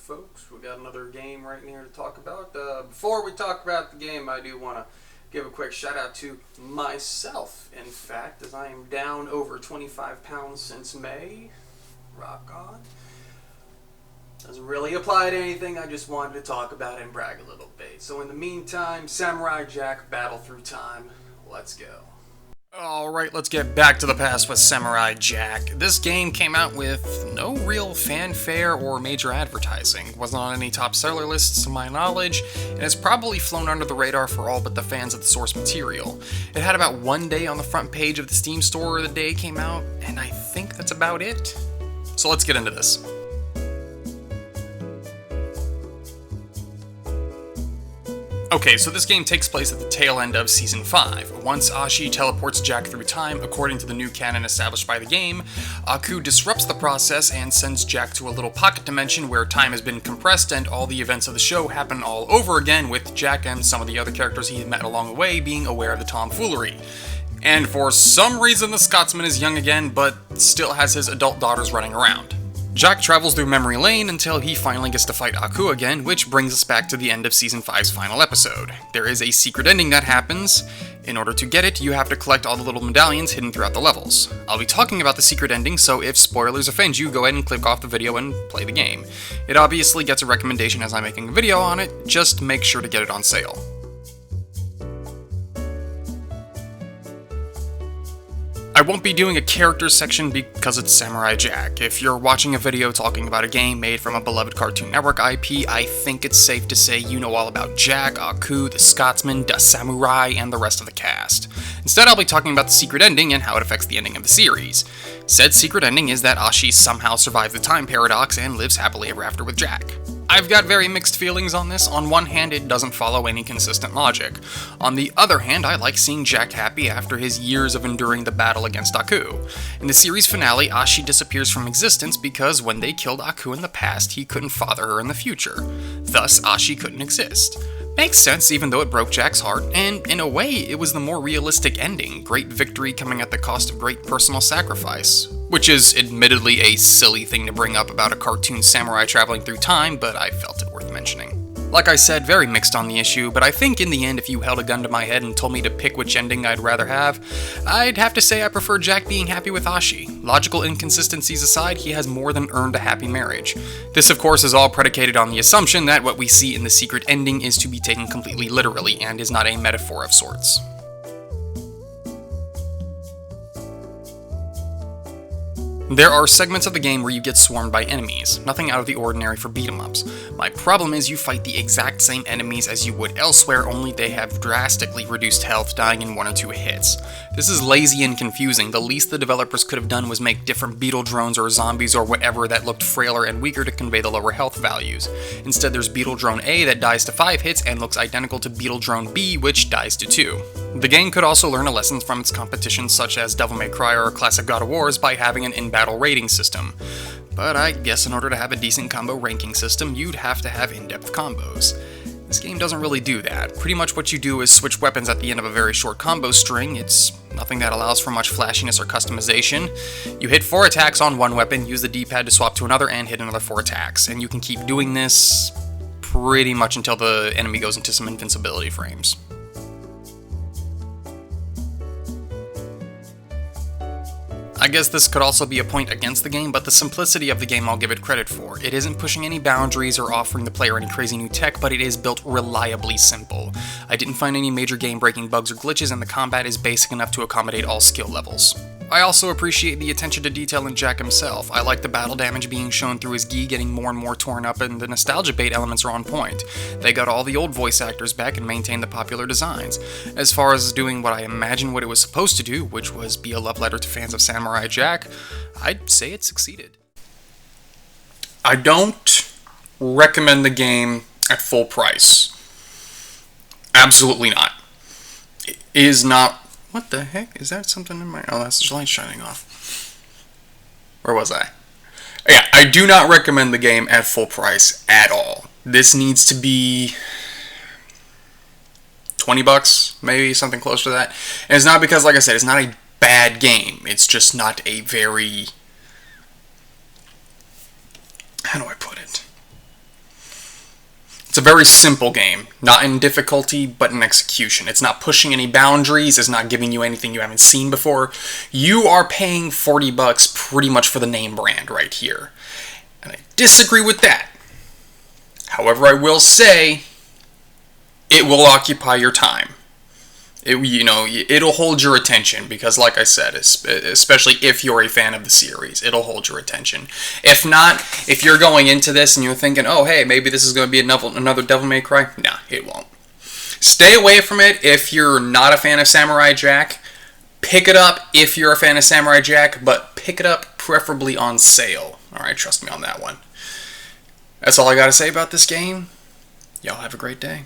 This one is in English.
folks. We got another game right here to talk about. Before we talk about the game, I do want to give a quick shout out to myself, in fact, as I am down over 25 pounds since May. Rock on. Doesn't really apply to anything, I just wanted to talk about it and brag a little bit. So in the meantime, Samurai Jack, Battle Through Time, let's go. Alright, let's get back to the past with Samurai Jack. This game came out with no real fanfare or major advertising. It wasn't on any top seller lists to my knowledge, and it's probably flown under the radar for all but the fans of the source material. It had about one day on the front page of the Steam store the day it came out, and I think that's about it. So let's get into this. Okay, so this game takes place at the tail end of Season 5. Once Ashi teleports Jack through time, according to the new canon established by the game, Aku disrupts the process and sends Jack to a little pocket dimension where time has been compressed and all the events of the show happen all over again, with Jack and some of the other characters he had met along the way being aware of the tomfoolery. And for some reason the Scotsman is young again, but still has his adult daughters running around. Jack travels through memory lane until he finally gets to fight Aku again, which brings us back to the end of Season 5's final episode. There is a secret ending that happens. In order to get it, you have to collect all the little medallions hidden throughout the levels. I'll be talking about the secret ending, so if spoilers offend you, go ahead and click off the video and play the game. It obviously gets a recommendation as I'm making a video on it, just make sure to get it on sale. I won't be doing a characters section because it's Samurai Jack. If you're watching a video talking about a game made from a beloved Cartoon Network IP, I think it's safe to say you know all about Jack, Aku, the Scotsman, the Samurai, and the rest of the cast. Instead, I'll be talking about the secret ending and how it affects the ending of the series. Said secret ending is that Ashi somehow survives the time paradox and lives happily ever after with Jack. I've got very mixed feelings on this. On one hand, it doesn't follow any consistent logic. On the other hand, I like seeing Jack happy after his years of enduring the battle against Aku. In the series finale, Ashi disappears from existence because when they killed Aku in the past, he couldn't father her in the future. Thus, Ashi couldn't exist. Makes sense, even though it broke Jack's heart, and in a way, it was the more realistic ending, great victory coming at the cost of great personal sacrifice. Which is admittedly a silly thing to bring up about a cartoon samurai traveling through time, but I felt it worth mentioning. Like I said, very mixed on the issue, but I think in the end if you held a gun to my head and told me to pick which ending I'd rather have, I'd have to say I prefer Jack being happy with Ashi. Logical inconsistencies aside, he has more than earned a happy marriage. This of course is all predicated on the assumption that what we see in the secret ending is to be taken completely literally and is not a metaphor of sorts. There are segments of the game where you get swarmed by enemies, nothing out of the ordinary for beat-em-ups. My problem is you fight the exact same enemies as you would elsewhere, only they have drastically reduced health, dying in 1 or 2 hits. This is lazy and confusing. The least the developers could have done was make different beetle drones or zombies or whatever that looked frailer and weaker to convey the lower health values. Instead, there's Beetle Drone A that dies to 5 hits and looks identical to Beetle Drone B, which dies to 2. The game could also learn a lesson from its competition such as Devil May Cry or classic God of Wars by having an in-battle rating system. But I guess in order to have a decent combo ranking system, you'd have to have in-depth combos. This game doesn't really do that. Pretty much what you do is switch weapons at the end of a very short combo string. It's nothing that allows for much flashiness or customization. You hit 4 attacks on one weapon, use the D-pad to swap to another, and hit another 4 attacks. And you can keep doing this pretty much until the enemy goes into some invincibility frames. I guess this could also be a point against the game, but the simplicity of the game I'll give it credit for. It isn't pushing any boundaries or offering the player any crazy new tech, but it is built reliably simple. I didn't find any major game-breaking bugs or glitches, and the combat is basic enough to accommodate all skill levels. I also appreciate the attention to detail in Jack himself. I like the battle damage being shown through his gi getting more and more torn up, and the nostalgia bait elements are on point. They got all the old voice actors back and maintained the popular designs. As far as doing what I imagine what it was supposed to do, which was be a love letter to fans of Samurai Jack, I'd say it succeeded. I don't recommend the game at full price. Absolutely not. It is not. What the heck? Is that something in my... Oh, that's the light shining off. Where was I? Yeah, I do not recommend the game at full price at all. This needs to be $20, maybe something close to that. And it's not because, like I said, it's not a bad game. It's just not a very... How do I put it? It's a very simple game, not in difficulty, but in execution. It's not pushing any boundaries, it's not giving you anything you haven't seen before. You are paying $40 pretty much for the name brand right here. And I disagree with that. However, I will say, it will occupy your time. It'll hold your attention because, like I said, especially if you're a fan of the series, it'll hold your attention. If not, if you're going into this and you're thinking, oh, hey, maybe this is going to be another Devil May Cry, nah, it won't. Stay away from it if you're not a fan of Samurai Jack. Pick it up if you're a fan of Samurai Jack, but pick it up preferably on sale. Alright, trust me on that one. That's all I got to say about this game. Y'all have a great day.